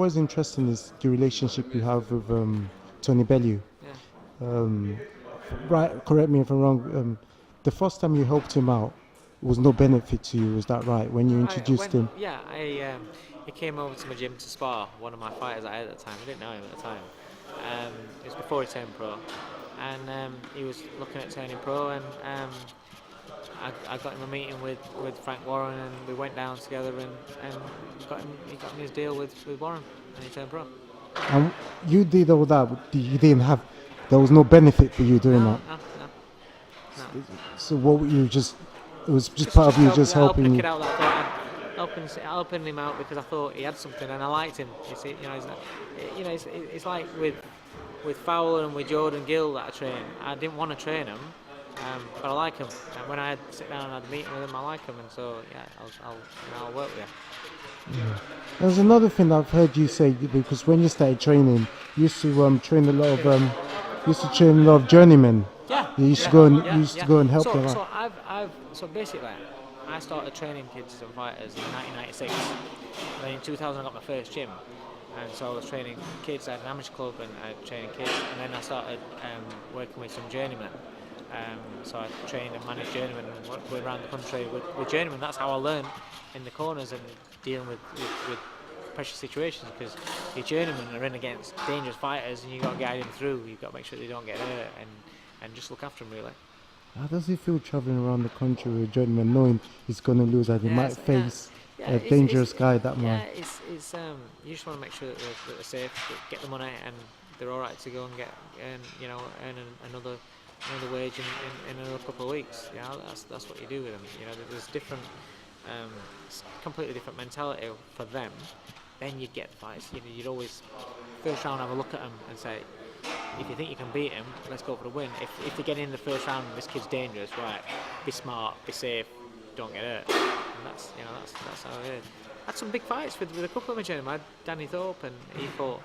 what is interesting is the relationship you have with Tony Bellew. Yeah. Um, right, correct me if I'm wrong. The first time you helped him out was no benefit to you. Was that right? When you introduced him? He came over to my gym to spar one of my fighters I had at the time. I didn't know him at the time. It was before he turned pro, and he was looking at turning pro, and I got him a meeting with Frank Warren, and we went down together, and he got me his deal with Warren, and he turned pro. And you did all that. You didn't have. There was no benefit for you doing No, that. no, no. So what were you just? It was just part of you just helping a you. kid out that I thought helping him out because I thought he had something and I liked him. You see, it's like with Fowler and with Jordan Gill that I train. I didn't want to train him, but I like him. And when I sit down and had a meeting with him, I like him, and so yeah, I'll work with him. Yeah. There's another thing I've heard you say because when you started training, you used to train a lot of journeymen. Yeah. You used to go and help them out. So basically, I started training kids and fighters in 1996. And then in 2000, I got my first gym, and so I was training kids. I had an amateur club and I training kids, and then I started working with some journeymen. So I trained and managed journeymen and worked around the country with journeymen. That's how I learned in the corners and dealing with pressure situations, because your journeymen are in against dangerous fighters and you've got to guide them through. You've got to make sure they don't get hurt and just look after them, really. How does it feel traveling around the country with a journeyman knowing he's going to lose and he might face a dangerous guy that might? Yeah, it's you just want to make sure that they're safe, get the money, and they're all right to go and earn another wage in another couple of weeks. That's what you do with them. There's different, completely different mentality for them. Then you'd get fights. You'd always first round have a look at them and say, if you think you can beat him, let's go for the win. If they get in the first round, this kid's dangerous, right? Be smart, be safe, don't get hurt. And that's how it is. I had some big fights with a couple of my gentlemen. I had Danny Thorpe, and he fought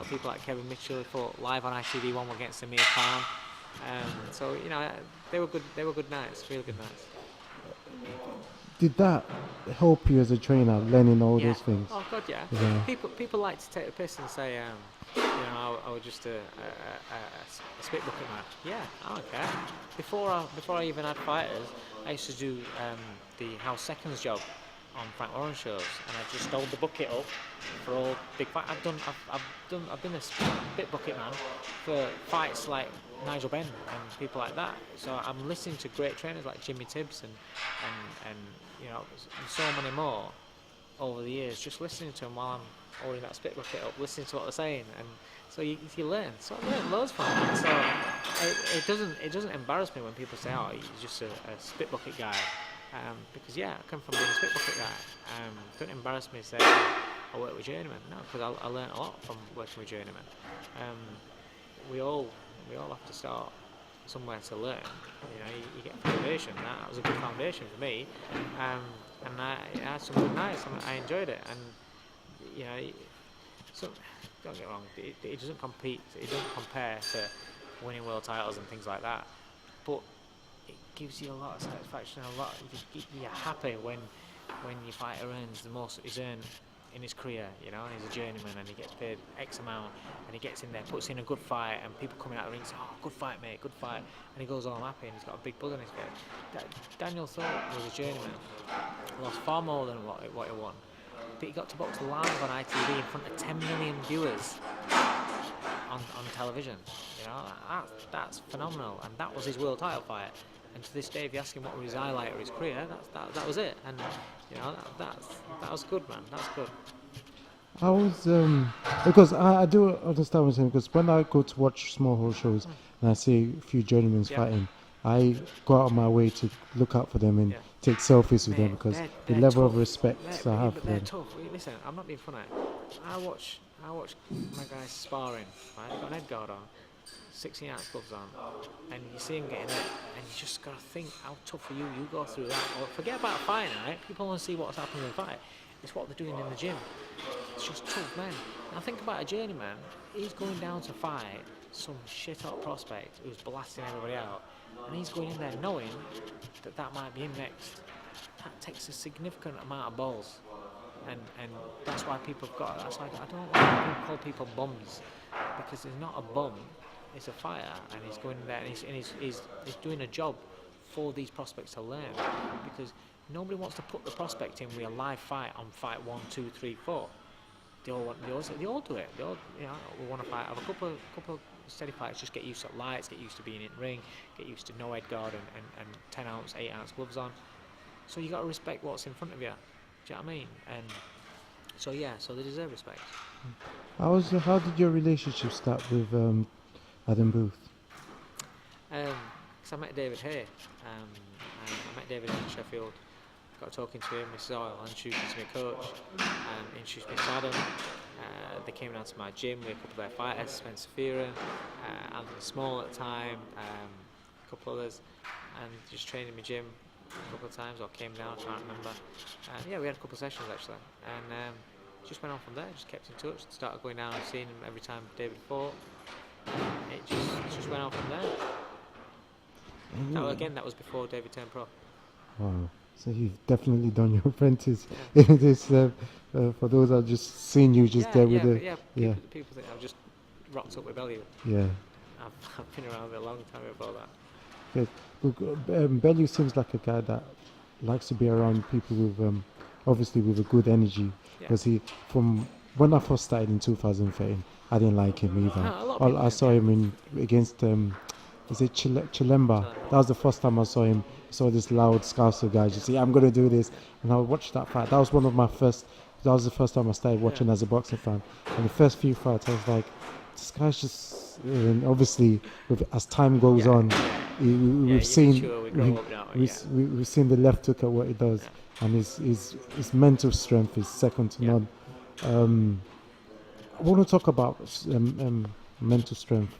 people like Kevin Mitchell. He fought live on ITV one against Amir Khan. So they were good nights, really good nights. Did that help you as a trainer, learning all those things? Oh God, yeah. People like to take the piss and say, I was just a spit bucket man. Yeah, I don't care. Before I even had fighters, I used to do the house seconds job on Frank Warren shows, and I just hold the bucket up for all big fights. I've been a spit bucket man for fights like Nigel Benn and people like that. So I'm listening to great trainers like Jimmy Tibbs and so many more over the years, just listening to them while I'm holding that spit bucket up, listening to what they're saying, and so you learn. So I learned loads from it. So it doesn't embarrass me when people say, "Oh, he's just a spit bucket guy," because I come from being a spit bucket guy. It doesn't embarrass me to say I work with journeymen. No, because I learned a lot from working with journeymen. We all have to start somewhere to learn. You get a foundation. That was a good foundation for me, and I had some good nights, and I enjoyed it. And so don't get me wrong, it doesn't compete. It doesn't compare to winning world titles and things like that. But it gives you a lot of satisfaction. You're happy when your fighter earns the most he's earned in his career, and he's a journeyman and he gets paid X amount and he gets in there, puts in a good fight, and people coming out of the ring say, "Oh, good fight, mate, good fight," and he goes home happy and he's got a big buzz on his face. Daniel Thorpe was a journeyman, lost far more than what he won, but he got to box live on ITV in front of 10 million viewers on television. That's phenomenal, and that was his world title fight. And to this day, if you ask him what was his highlight of his career, that was it. And that was good, man. That's good. I was because I do understand what you're saying, because when I go to watch small hall shows and I see a few journeymen fighting, I go out of my way to look out for them and take selfies with them, because the level of respect I have for them. They're tough. Listen, I'm not being funny. I watch my guys sparring. Right, they've got an head guard on, 16-ounce gloves on, and you see him getting it, and you just got to think how tough are you. You go through that. Or forget about a fight, right? People want to see what's happening in the fight. It's what they're doing in the gym. It's just tough men. Now think about a journeyman. He's going down to fight some shit-hot prospect who's blasting everybody out, and he's going in there knowing that might be him next. That takes a significant amount of balls. and that's why people have got. That's why I don't like people call people bums, because he's not a bum. He's a fighter, and he's going there, and he's doing a job for these prospects to learn, because nobody wants to put the prospect in with a live fight on fight 1, 2, 3, 4. They all do it. They all, we want to fight. Have a couple of steady fights. Just get used to lights. Get used to being in ring. Get used to no head guard and 10-ounce, 8-ounce gloves on. So you got to respect what's in front of you. Do you know what I mean? And so so they deserve respect. How did your relationship start with Adam Booth? Because I met David Haye. And I met David in Sheffield. Got talking to him. Mrs. Oil introduced me to my coach. Introduced me to Adam. They came down to my gym with a couple of their fighters, Spencer Fearon, Anthony Small at the time, a couple others, and just trained in my gym a couple of times, or came down, I can't remember. We had a couple of sessions actually, and just went on from there. Just kept in touch. Started going down and seeing him every time David fought. It just went on from there. That was before David turned pro. Wow. So you've definitely done your apprentice. Yeah. This, for those that just seen you just there with the... People think I've just rocked up with Bellew. Yeah. I've been around a long time before that. Good. Bellew seems like a guy that likes to be around people with, obviously with a good energy. Because from when I first started in 2013, I didn't like him either. I saw him against... is it Chilemba? That was the first time I saw him. I saw this loud Scouser guy just say, I'm going to do this. And I watched that fight. That was the first time I started watching as a boxing fan. And the first few fights, I was like, this guy's just, obviously, as time goes on, we've seen the left hook at what he does. And his mental strength is second to none. I want to talk about mental strength.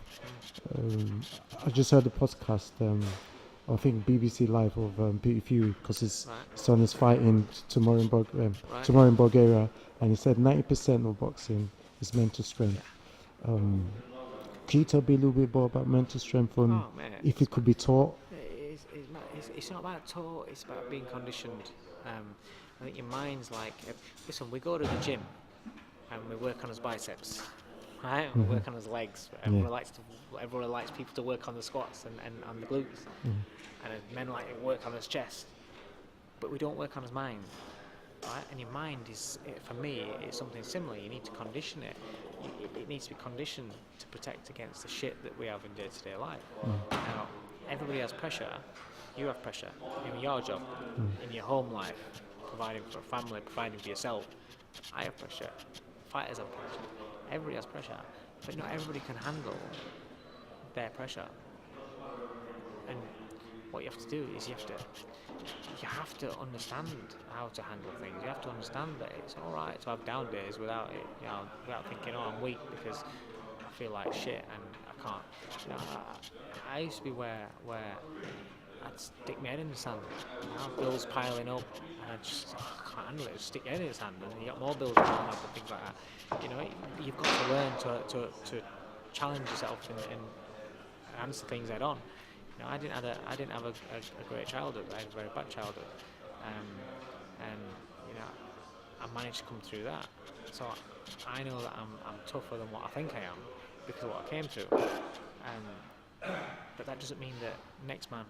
I just heard the podcast, I think BBC Live of Peter Fury, because his son is fighting tomorrow in Bulgaria, and he said 90% of boxing is mental strength. Can you tell me a little bit more about mental strength and if it could be taught? It's not about taught, it's about being conditioned. I think your mind's like, listen, we go to the gym and we work on his biceps. Right, we work on his legs. Everyone likes people to work on the squats and on the glutes, and men like to work on his chest. But we don't work on his mind, right? And your mind for me, it's something similar. You need to condition it. It needs to be conditioned to protect against the shit that we have in day-to-day life. Now, everybody has pressure. You have pressure in your job, in your home life, providing for a family, providing for yourself. I have pressure. Fighters have pressure. Everybody has pressure, but not everybody can handle their pressure. And what you have to do is you have to understand how to handle things. You have to understand that it's all right to have down days without thinking, oh, I'm weak because I feel like shit and I can't. I used to be where I'd stick my head in the sand. Bills piling up, and I can't handle it. Just stick your head in the sand, and you got more bills piling up and things like that. You've got to learn to challenge yourself and answer things head on. I didn't have a great childhood. I had a very bad childhood, and I managed to come through that. So I know that I'm tougher than what I think I am because of what I came through. But that doesn't mean that next man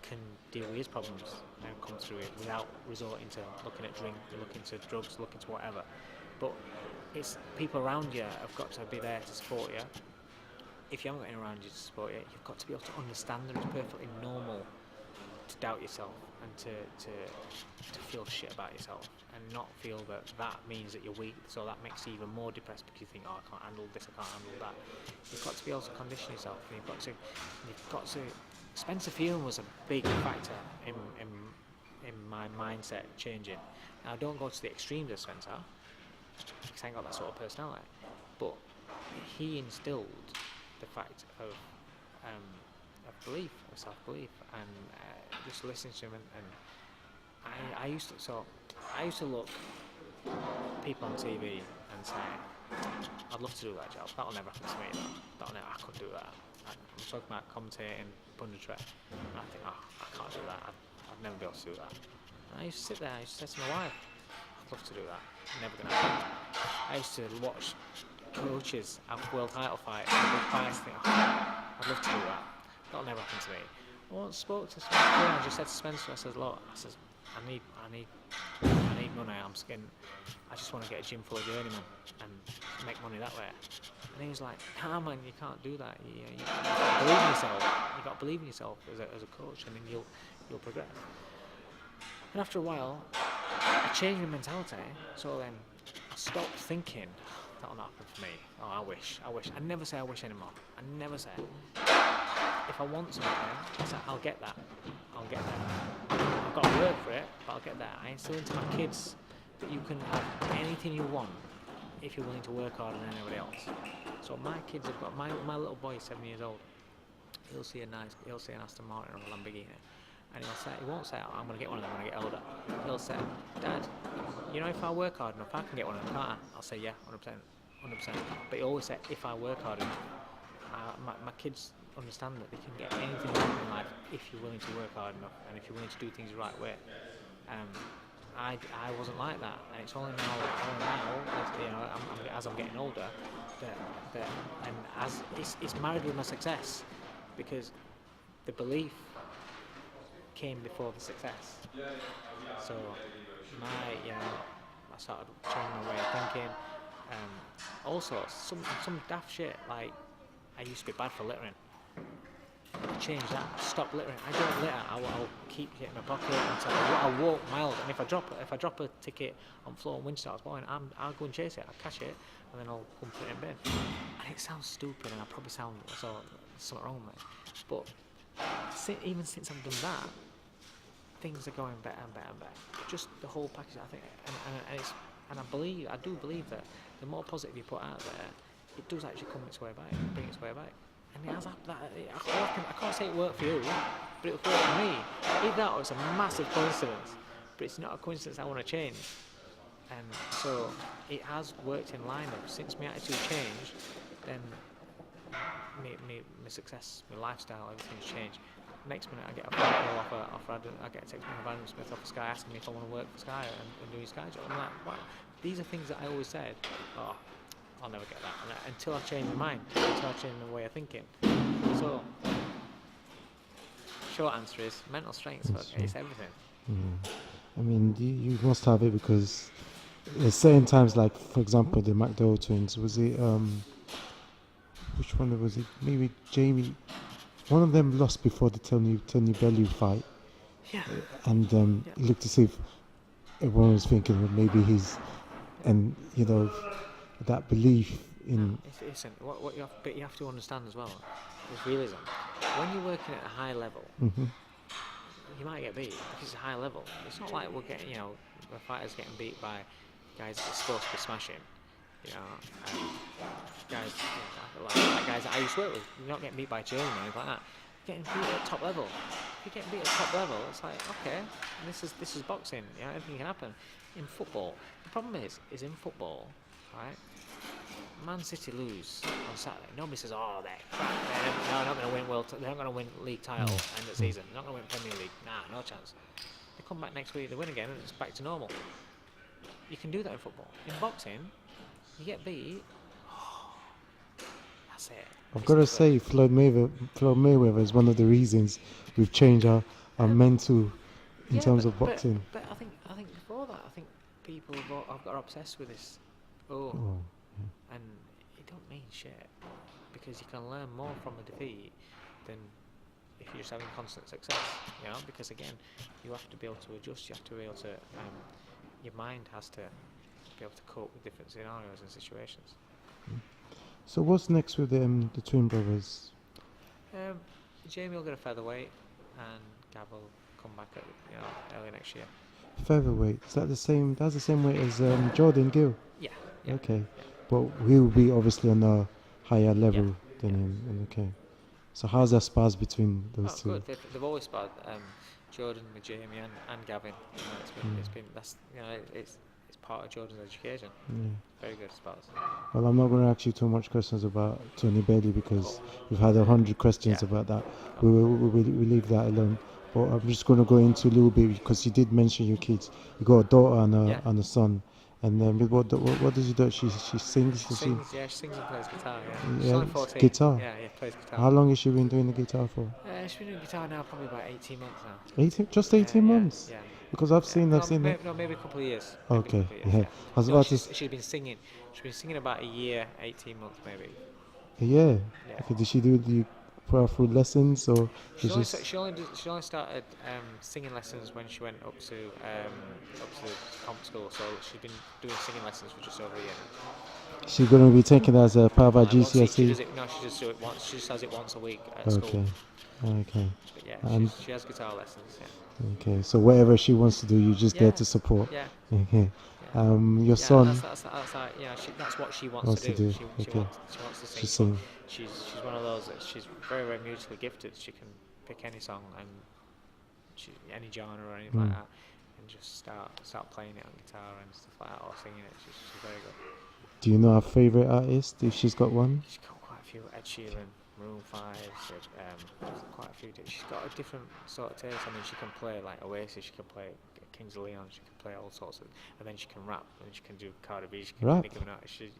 can deal with his problems and come through it without resorting to looking at drink, looking to drugs, looking to whatever. But it's people around you have got to be there to support you. If you haven't got anyone around you to support you, you've got to be able to understand that it's perfectly normal to doubt yourself and to feel shit about yourself and not feel that means that you're weak, so that makes you even more depressed because you think, oh, I can't handle this, I can't handle that. You've got to be able to condition yourself, and you've got to Spencer Fearon was a big factor in my mindset changing. Now, I don't go to the extremes of Spencer, because I ain't got that sort of personality, but he instilled the fact of belief, of self-belief, and just listening to him, and I used to look people on TV and say, I'd love to do that job, that'll never happen to me, I couldn't do that. I'm talking about commentating, punditry, and I think, I can't do that, I'd never be able to do that. And I used to sit there, I used to say to my wife, love to do that. Never gonna happen. I used to watch coaches have world title fights and big fights. Think, I'd love to do that. That'll never happen to me. I once spoke to Spencer. I just said to Spencer, I said, look, I need money. I just want to get a gym full of journeymen and make money that way. And he was like, nah, man, you can't do that. You got to believe in yourself. You got to believe in yourself as a coach, and then you'll progress. And after a while, I changed my mentality. So then I stopped thinking that'll not happen for me. Oh, I wish. I never say I wish anymore. I never say. If I want something, I say I'll get that. I'll get that. I've got to work for it, but I'll get that. I instill into my kids that you can have anything you want if you're willing to work harder than anybody else. So my kids have got my little boy is 7 years old. He'll see an Aston Martin or a Lamborghini, and he won't say, I'm going to get one of them when I get older. He'll say, Dad, you know, if I work hard enough, I can get one of them, can't I? I'll say, yeah, 100%. But he always said, if I work hard enough. My kids understand that they can get anything they want in life if you're willing to work hard enough and if you're willing to do things the right way. I wasn't like that, and it's only now as I'm getting older that and as it's married with my success, because the belief came before the success. So I started changing my way of thinking. Also, some daft shit, like I used to be bad for littering. Change that. Stop littering. I don't litter. I'll keep it in my pocket until I'll walk miles. And if I drop a ticket on floor and wind starts blowing, I'll go and chase it. I'll catch it, and then I'll come put it in bin. And it sounds stupid, and I probably sound something wrong with me. But even since I've done that, things are going better and better and better. Just the whole package, I think, and I do believe that the more positive you put out there, it does actually come its way back, bring its way back. And it has I can't say it worked for you, but it worked for me. Either that or it's a massive coincidence, but it's not a coincidence I want to change. And so it has worked in line up. Since my attitude changed, then my success, my lifestyle, everything's changed. Next minute I get a phone call I get a text from Adam Smith off Sky asking me if I want to work for Sky and do his Sky job. I'm like, wow, these are things that I always said, I'll never get that until I change my mind, until I change my way of thinking. So, short answer is mental strength. It's everything. I mean, you must have it, because there's certain times, like for example, the McDowell twins. Was it which one was it? Maybe Jamie. One of them lost before the Tony Bellew fight. Yeah. And looked to see if everyone was thinking that maybe that belief in. Listen, what you have to understand as well is realism. When you're working at a high level, you might get beat because it's a high level. It's not like we're getting, the fighters getting beat by guys that are supposed to be smashing. Guys, like guys that I used to work with, you're not getting beat by children or anything like that. Getting beat at top level. If you get beat at top level, it's like, okay, this is boxing. Anything can happen. In football, the problem is in football, right? Man City lose on Saturday. Nobody says, "Oh, they're crap. They're not going to win they're not going to win league title end of the season. They're not going to win Premier League. Nah, no chance." They come back next week, they win again, and it's back to normal. You can do that in football. In boxing, you get beat. That's it. I've got to say, Floyd Mayweather is one of the reasons we've changed our mental in terms of boxing. But I think before that, I think people have got obsessed with this. And it don't mean shit, because you can learn more from a defeat than if you're just having constant success. Because again, you have to be able to adjust. You have to be able to. Your mind has to be able to cope with different scenarios and situations. So what's next with the twin brothers? Jamie will get a featherweight, and Gav will come back at early next year. Featherweight, is that the same? That's the same weight as Jordan Gill. Yeah. Okay, Yeah. But he'll be obviously on a higher level than him. Okay. So how's that spars between those two? Good. They've always sparred. Jordan with Jamie and Gavin. It's part of Jordan's education. Yeah. Very good spars. Well, I'm not going to ask you too much questions about Tony Bellew, because we've had 100 questions about that. We'll leave that alone. But I'm just going to go into a little bit because you did mention your kids. You got a daughter and a son. And then what does she do? She sings. She sings, yeah, she sings and plays guitar, yeah. She's Yeah, only 14. guitar. Yeah, plays guitar. How long has she been doing the guitar for? She's been doing guitar now probably about 18 months now. 18, just 18 months. Yeah. Because I've seen that. Maybe a couple of years. Okay, Years, yeah. I was about to. She's been singing. She's been singing about a year, 18 months maybe. Yeah. Yeah. Okay. Did she do the put her through lessons or? She only started singing lessons when she went up to the comp school. So she's been doing singing lessons for just over a year now. She's going to be taking that as a part of her GCSE. She does it, no, she just do it once. She just does it once a week at school. Okay. But yeah, she has guitar lessons. Yeah. Okay. So whatever she wants to do, you're just there to support. Yeah. Okay. Your son. That's what she wants to do. She wants to sing. She's one of those that she's very, very musically gifted. She can pick any song and any genre or anything like that, and just start playing it on guitar and stuff like that, or singing it. She's very good. Do you know her favourite artist, if she's got one? She's got quite a few. Ed Sheeran, Maroon 5, quite a few. She's got a different sort of taste. I mean, she can play like Oasis, she can play Kings of Leon, she can play all sorts of, and then she can rap, and she can do Cardi B, she can rap. Nicki Minaj. She's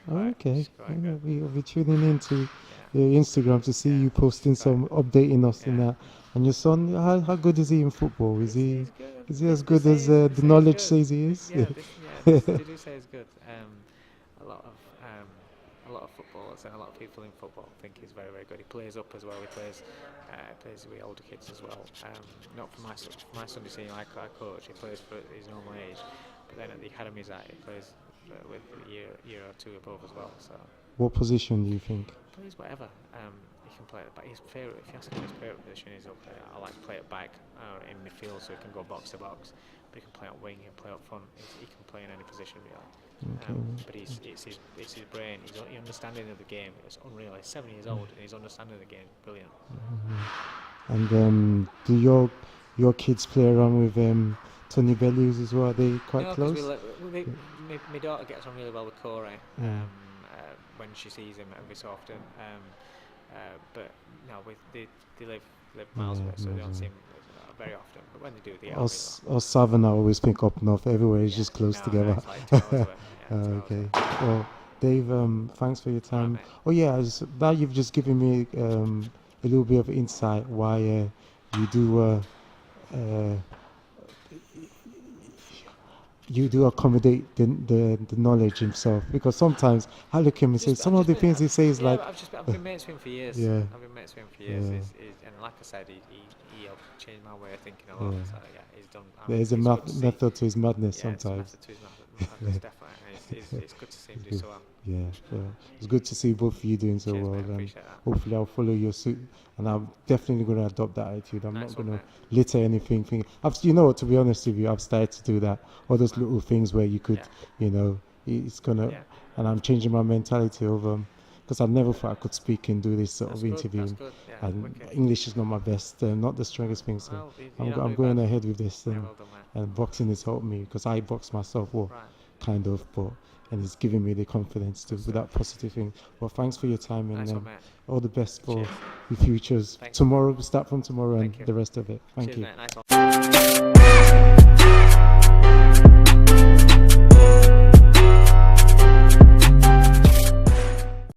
Okay. She's quite good. We'll be tuning into your Instagram to see you posting some, updating us in that. And your son, how good is he in football? Is he as good as the knowledge says he is? Yeah, they do say he's good. A lot of footballers and a lot of people in football think he's very, very good. He plays up as well. He plays with older kids as well. Not for my Sunday team, I coach. He plays for his normal age, but then at the academy side, he plays with a year or two above as well. So. What position do you think? He plays whatever. He can play it, but his favourite. If you ask him his favourite position, is I like to play it back in midfield, so he can go box to box. But he can play up wing, he can play up front. He can play in any position really. But it's his brain, his understanding of the game. It's unreal. He's 7 years old and his understanding of the game, brilliant. And do your kids play around with Tony Bellew as well? Are they quite close? My daughter gets on really well with Corey when she sees him every so often. But no, they live miles away, so they don't see him very often. But when they do, they are. Us Southern, I always think up north. Everywhere is just close together. No, it's like 2 hours away. Okay. Well, Dave, thanks for your time. Right, Oh yeah, now you've just given me a little bit of insight why you do accommodate the knowledge himself, because sometimes I look at him and say some of the things he says like. I've been mates with him for years. Yeah. I've been mates with him for years. And like I said, he changed my way of thinking a lot. So he's done. There's a method to his madness sometimes. There's a method to his madness, definitely. It's good to see him do so well. Yeah. It's good to see both of you doing so well. Mate, I appreciate that. Hopefully I'll follow your suit, and I'm definitely going to adopt that attitude. I'm Nice not going one, to litter anything. You know what? To be honest with you, I've started to do that. All those little things where you could, it's gonna, and I'm changing my mentality over. Because I never thought I could speak and do this sort of interviewing. That's good. Yeah, and English is not my best, not the strongest thing. So well, I'm going ahead with this. Well done, and boxing has helped me, because I box myself, kind of, and it's giving me the confidence to with that positive thing. Well, thanks for your time, and all the best for your futures. Tomorrow, we start from tomorrow. Thank and you. The rest of it. Thank you. Mate, nice one.